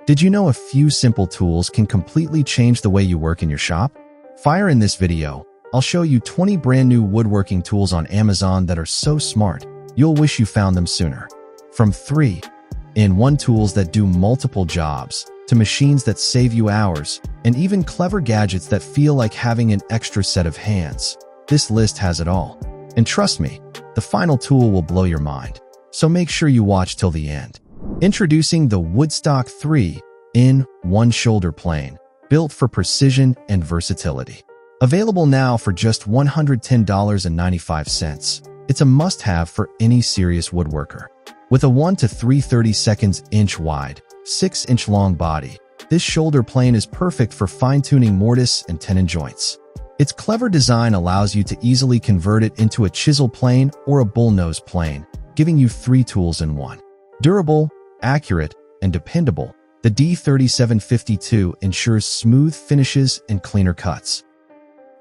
Did you know a few simple tools can completely change the way you work in your shop? In this video, I'll show you 20 brand new woodworking tools on Amazon that are so smart, you'll wish you found them sooner. From 3-in-1 tools that do multiple jobs, to machines that save you hours, and even clever gadgets that feel like having an extra set of hands. This list has it all. And trust me, the final tool will blow your mind. So make sure you watch till the end. Introducing the Woodstock 3-in-1 shoulder plane, built for precision and versatility. Available now for just $110.95. It's a must-have for any serious woodworker. With a 1 to 3/32 inch wide, 6-inch long body, this shoulder plane is perfect for fine-tuning mortise and tenon joints. Its clever design allows you to easily convert it into a chisel plane or a bullnose plane, giving you 3 tools in one. Durable, accurate, and dependable, the D3752 ensures smooth finishes and cleaner cuts.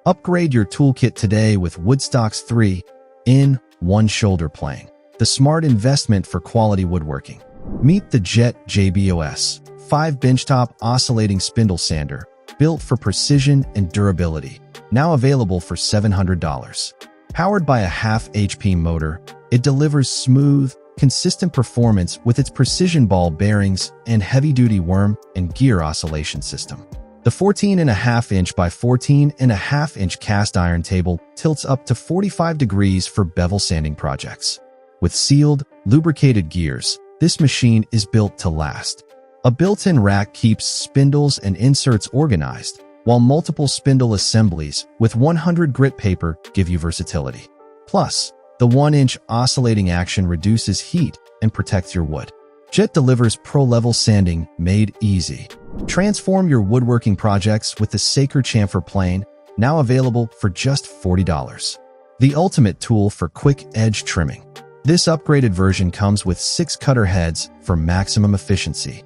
Upgrade your toolkit today with Woodstock's 3-in-1 shoulder plane, the smart investment for quality woodworking. Meet the Jet JBOS 5 benchtop oscillating spindle sander, built for precision and durability, now available for $700. Powered by a 0.5 HP motor, it delivers smooth, consistent performance with its precision ball bearings and heavy-duty worm and gear oscillation system. The 14.5-inch by 14.5-inch cast iron table tilts up to 45 degrees for bevel sanding projects. With sealed, lubricated gears, this machine is built to last. A built-in rack keeps spindles and inserts organized, while multiple spindle assemblies with 100 grit paper give you versatility. Plus, the 1-inch oscillating action reduces heat and protects your wood. Jet delivers pro-level sanding made easy. Transform your woodworking projects with the Senctrl chamfer plane, now available for just $40. The ultimate tool for quick edge trimming. This upgraded version comes with 6 cutter heads for maximum efficiency.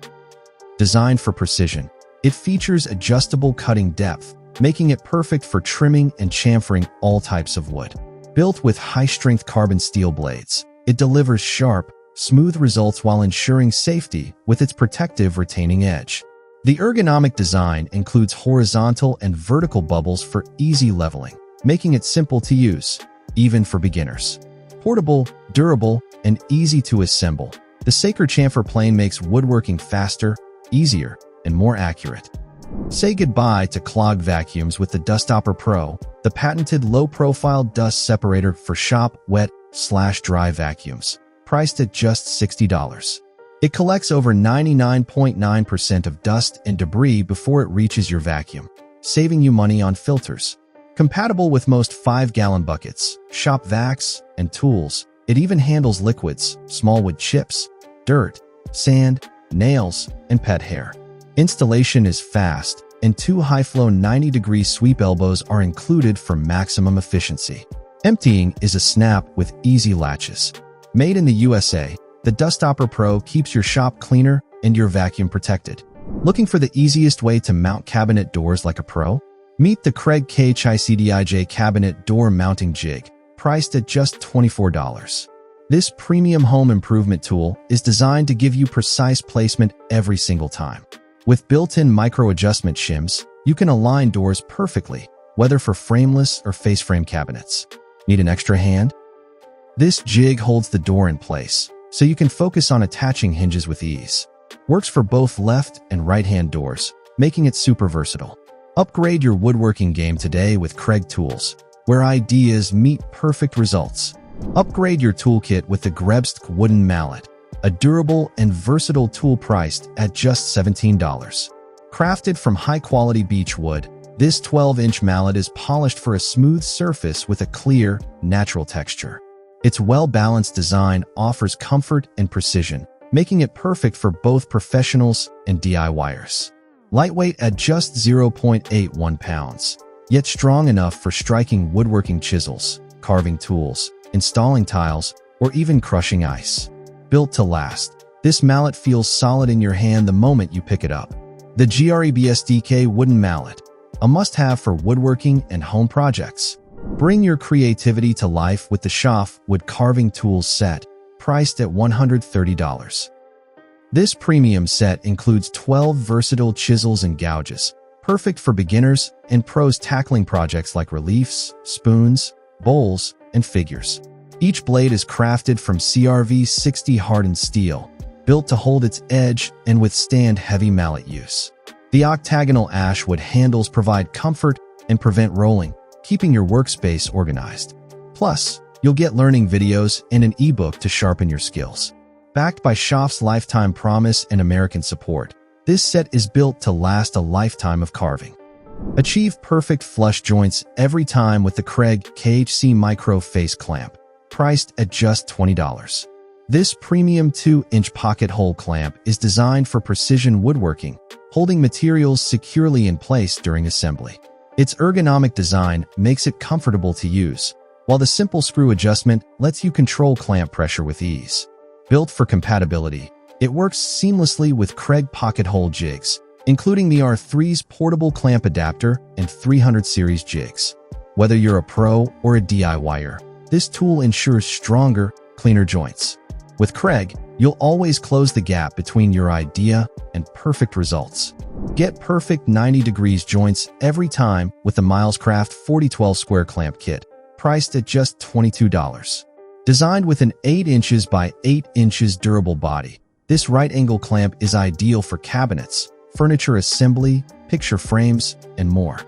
Designed for precision, it features adjustable cutting depth, making it perfect for trimming and chamfering all types of wood. Built with high-strength carbon steel blades, it delivers sharp, smooth results while ensuring safety with its protective retaining edge. The ergonomic design includes horizontal and vertical bubbles for easy leveling, making it simple to use, even for beginners. Portable, durable, and easy to assemble, the Senctrl chamfer plane makes woodworking faster, easier, and more accurate. Say goodbye to clogged vacuums with the Dustopper PRO, the patented low-profile dust separator for shop, wet/dry vacuums, priced at just $60. It collects over 99.9% of dust and debris before it reaches your vacuum, saving you money on filters. Compatible with most 5-gallon buckets, shop vacs, and tools, it even handles liquids, small wood chips, dirt, sand, nails, and pet hair. Installation is fast, and 2 high-flow 90-degree sweep elbows are included for maximum efficiency. Emptying is a snap with easy latches. Made in the USA, the Dustopper PRO keeps your shop cleaner and your vacuum protected. Looking for the easiest way to mount cabinet doors like a pro? Meet the Kreg KHC-MICRO cabinet door mounting jig, priced at just $24. This premium home improvement tool is designed to give you precise placement every single time. With built-in micro adjustment shims, you can align doors perfectly, whether for frameless or face frame cabinets. Need an extra hand? This jig holds the door in place, so you can focus on attaching hinges with ease. Works for both left and right-hand doors, making it super versatile. Upgrade your woodworking game today with Kreg tools, where ideas meet perfect results. Upgrade your toolkit with the GREBSTK wooden mallet, a durable and versatile tool priced at just $17. Crafted from high-quality beech wood, this 12-inch mallet is polished for a smooth surface with a clear, natural texture. Its well-balanced design offers comfort and precision, making it perfect for both professionals and DIYers. Lightweight at just 0.81 pounds, yet strong enough for striking woodworking chisels, carving tools, installing tiles, or even crushing ice. Built to last, this mallet feels solid in your hand the moment you pick it up. The GREBSTK wooden mallet, a must-have for woodworking and home projects. Bring your creativity to life with the Schaaf wood carving tools set, priced at $130. This premium set includes 12 versatile chisels and gouges, perfect for beginners and pros tackling projects like reliefs, spoons, bowls, and figures. Each blade is crafted from CRV60 hardened steel, built to hold its edge and withstand heavy mallet use. The octagonal ash wood handles provide comfort and prevent rolling, keeping your workspace organized. Plus, you'll get learning videos and an ebook to sharpen your skills. Backed by Schaaf's lifetime promise and American support, this set is built to last a lifetime of carving. Achieve perfect flush joints every time with the Kreg KHC-MICRO face clamp, priced at just $20. This premium 2-inch pocket hole clamp is designed for precision woodworking, holding materials securely in place during assembly. Its ergonomic design makes it comfortable to use, while the simple screw adjustment lets you control clamp pressure with ease. Built for compatibility, it works seamlessly with Kreg pocket hole jigs, including the R3's portable clamp adapter and 300 series jigs. Whether you're a pro or a DIYer, this tool ensures stronger, cleaner joints. With Kreg, you'll always close the gap between your idea and perfect results. Get perfect 90 degrees joints every time with the Milescraft 4012 square clamp kit, priced at just $22. Designed with an 8 inches by 8 inches durable body, this right-angle clamp is ideal for cabinets, furniture assembly, picture frames, and more.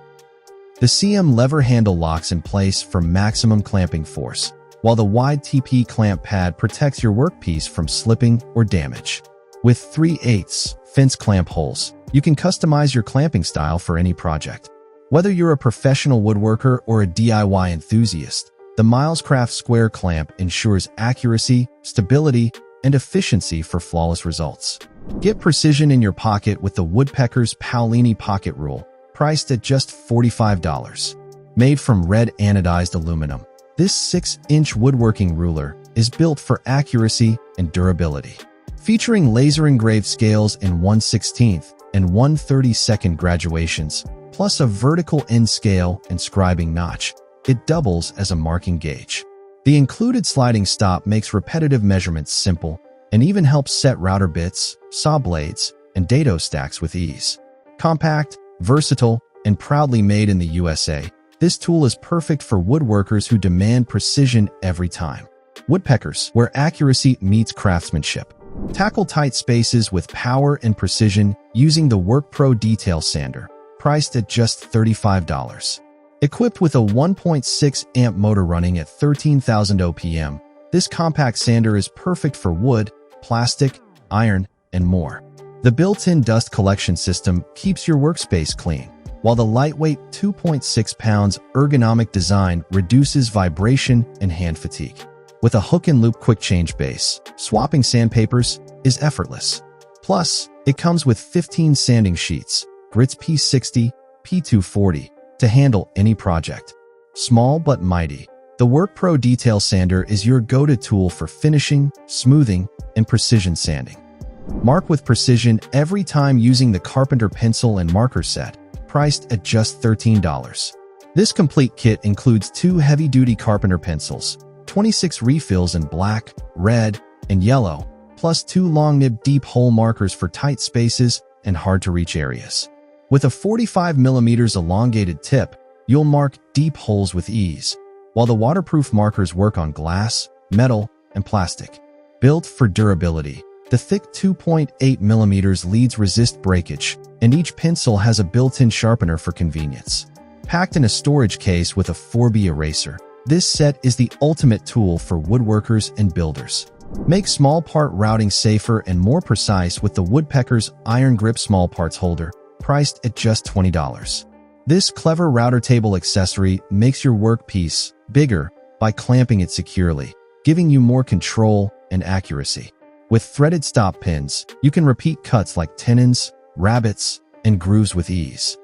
The CM lever handle locks in place for maximum clamping force, while the wide TP clamp pad protects your workpiece from slipping or damage. With 3/8 fence clamp holes, you can customize your clamping style for any project. Whether you're a professional woodworker or a DIY enthusiast, the Milescraft square clamp ensures accuracy, stability, and efficiency for flawless results. Get precision in your pocket with the Woodpeckers Paolini pocket rule, priced at just $45. Made from red anodized aluminum, this 6-inch woodworking ruler is built for accuracy and durability. Featuring laser-engraved scales in 1/16 and 1/32 graduations, plus a vertical end scale and scribing notch, it doubles as a marking gauge. The included sliding stop makes repetitive measurements simple and even helps set router bits, saw blades, and dado stacks with ease. Compact, versatile, and proudly made in the USA, this tool is perfect for woodworkers who demand precision every time. Woodpeckers, where accuracy meets craftsmanship. Tackle tight spaces with power and precision using the WORKPRO detail sander, priced at just $35. Equipped with a 1.6 amp motor running at 13,000 OPM, this compact sander is perfect for wood, plastic, iron, and more. The built-in dust collection system keeps your workspace clean, while the lightweight 2.6 pounds ergonomic design reduces vibration and hand fatigue. With a hook-and-loop quick-change base, swapping sandpapers is effortless. Plus, it comes with 15 sanding sheets, grits P60, P240, to handle any project. Small but mighty, the WORKPRO Detail Sander is your go-to tool for finishing, smoothing, and precision sanding. Mark with precision every time using the Carpenter pencil and marker set, priced at just $13. This complete kit includes 2 heavy-duty Carpenter pencils, 26 refills in black, red, and yellow, plus 2 long-nib deep hole markers for tight spaces and hard-to-reach areas. With a 45mm elongated tip, you'll mark deep holes with ease, while the waterproof markers work on glass, metal, and plastic. Built for durability, the thick 2.8mm leads resist breakage, and each pencil has a built-in sharpener for convenience. Packed in a storage case with a 4B eraser, this set is the ultimate tool for woodworkers and builders. Make small part routing safer and more precise with the Woodpeckers Iron Grip Small Parts Holder, priced at just $20. This clever router table accessory makes your workpiece bigger by clamping it securely, giving you more control and accuracy. With threaded stop pins, you can repeat cuts like tenons, rabbets, and grooves with ease.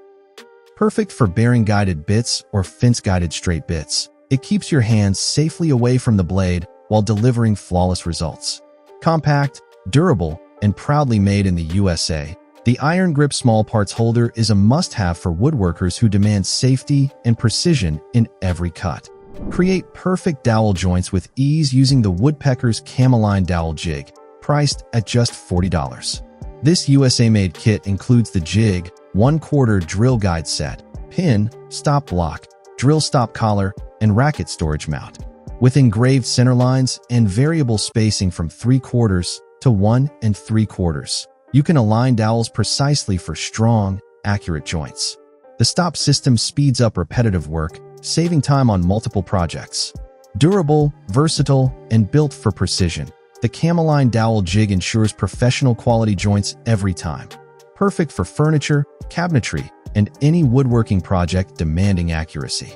Perfect for bearing-guided bits or fence-guided straight bits, it keeps your hands safely away from the blade while delivering flawless results. Compact, durable, and proudly made in the USA, the Iron Grip Small Parts Holder is a must-have for woodworkers who demand safety and precision in every cut. Create perfect dowel joints with ease using the Woodpeckers CAMO Dowel Jig, priced at just $40. This USA-made kit includes the jig, 1/4 drill guide set, pin, stop block, drill stop collar, and racket storage mount. With engraved center lines and variable spacing from 3/4 to 1 3/4, you can align dowels precisely for strong, accurate joints. The stop system speeds up repetitive work, saving time on multiple projects. Durable, versatile, and built for precision, the CAMO Dowel Jig ensures professional quality joints every time. Perfect for furniture, cabinetry, and any woodworking project demanding accuracy.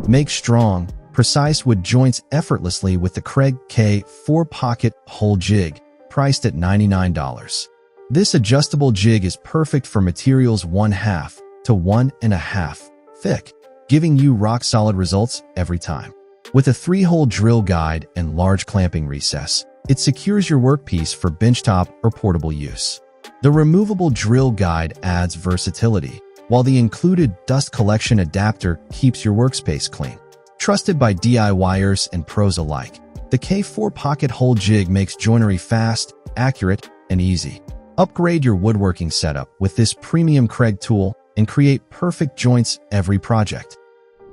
Make strong, precise wood joints effortlessly with the Kreg K4 Pocket Hole Jig, priced at $99. This adjustable jig is perfect for materials 1/2 to 1.5 thick, giving you rock-solid results every time. With a 3-hole drill guide and large clamping recess, it secures your workpiece for benchtop or portable use. The removable drill guide adds versatility, while the included dust collection adapter keeps your workspace clean. Trusted by DIYers and pros alike, the K4 Pocket Hole Jig makes joinery fast, accurate, and easy. Upgrade your woodworking setup with this premium Kreg tool and create perfect joints every project.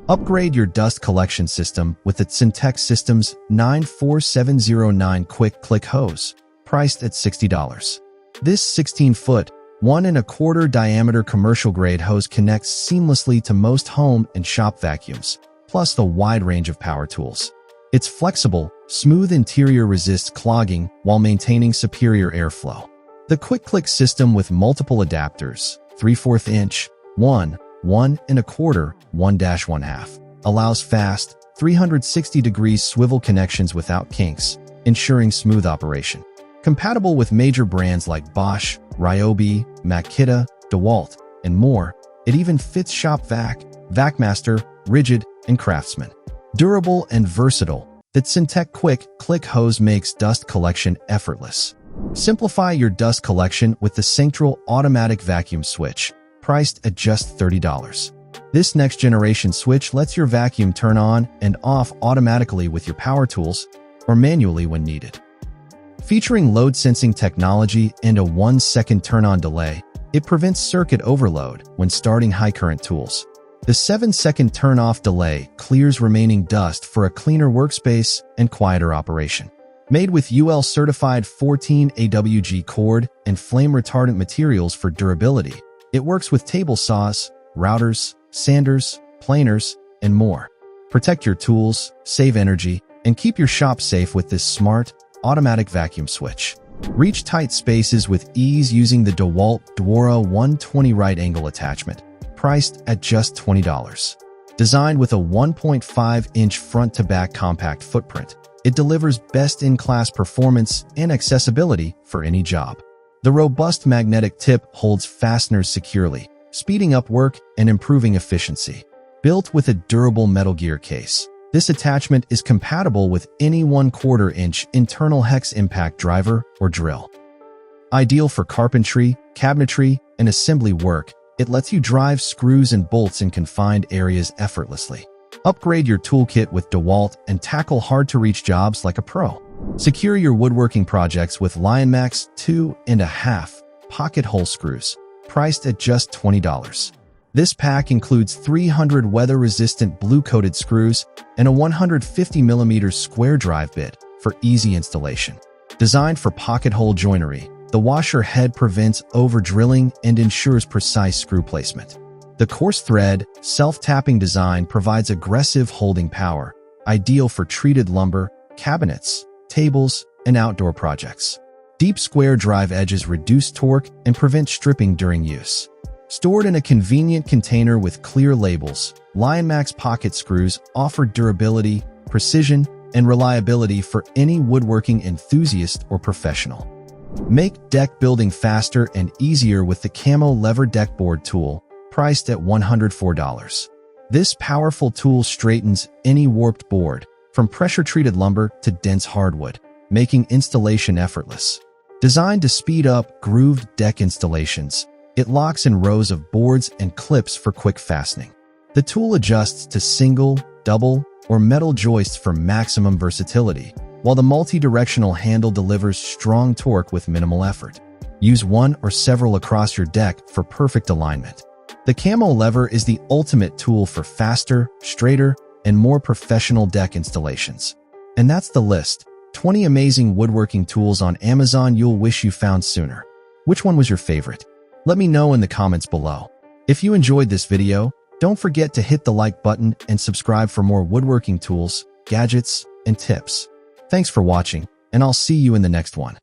Upgrade your dust collection system with the Cen-Tec System's 94709 Quick Click Hose, priced at $60. This 16-foot, 1.25 diameter commercial-grade hose connects seamlessly to most home and shop vacuums, plus the wide range of power tools. Its flexible, smooth interior resists clogging while maintaining superior airflow. The Quick Click system with multiple adapters, 3/4 inch, 1, 1.25, 1-1/2, allows fast, 360-degree swivel connections without kinks, ensuring smooth operation. Compatible with major brands like Bosch, Ryobi, Makita, DEWALT, and more, it even fits Shop Vac, VacMaster, Rigid, and Craftsman. Durable and versatile, the Cen-Tec Quick Click Hose makes dust collection effortless. Simplify your dust collection with the Senctrl automatic vacuum switch, priced at just $30. This next-generation switch lets your vacuum turn on and off automatically with your power tools or manually when needed. Featuring load-sensing technology and a 1-second turn-on delay, it prevents circuit overload when starting high-current tools. The 7-second turn-off delay clears remaining dust for a cleaner workspace and quieter operation. Made with UL-certified 14 AWG cord and flame-retardant materials for durability, it works with table saws, routers, sanders, planers, and more. Protect your tools, save energy, and keep your shop safe with this smart, automatic vacuum switch. Reach tight spaces with ease using the DEWALT Dwora 120 right-angle attachment, priced at just $20. Designed with a 1.5-inch front-to-back compact footprint, it delivers best-in-class performance and accessibility for any job. The robust magnetic tip holds fasteners securely, speeding up work and improving efficiency. Built with a durable metal gear case, this attachment is compatible with any 1/4-inch internal hex impact driver or drill. Ideal for carpentry, cabinetry, and assembly work, it lets you drive screws and bolts in confined areas effortlessly. Upgrade your toolkit with DEWALT and tackle hard-to-reach jobs like a pro. Secure your woodworking projects with LIONMAX 2.5 pocket hole screws, priced at just $20. This pack includes 300 weather-resistant blue-coated screws and a 150mm square drive bit for easy installation. Designed for pocket hole joinery, the washer head prevents over-drilling and ensures precise screw placement. The coarse thread, self-tapping design provides aggressive holding power, ideal for treated lumber, cabinets, tables, and outdoor projects. Deep square drive edges reduce torque and prevent stripping during use. Stored in a convenient container with clear labels, LIONMAX pocket screws offer durability, precision, and reliability for any woodworking enthusiast or professional. Make deck building faster and easier with the CAMO lever deck board tool, priced at $104. This powerful tool straightens any warped board, from pressure-treated lumber to dense hardwood, making installation effortless. Designed to speed up grooved deck installations, it locks in rows of boards and clips for quick fastening. The tool adjusts to single, double, or metal joists for maximum versatility, while the multi-directional handle delivers strong torque with minimal effort. Use one or several across your deck for perfect alignment. The CAMO lever is the ultimate tool for faster, straighter, and more professional deck installations. And that's the list. 20 amazing woodworking tools on Amazon you'll wish you found sooner. Which one was your favorite? Let me know in the comments below. If you enjoyed this video, don't forget to hit the like button and subscribe for more woodworking tools, gadgets, and tips. Thanks for watching, and I'll see you in the next one.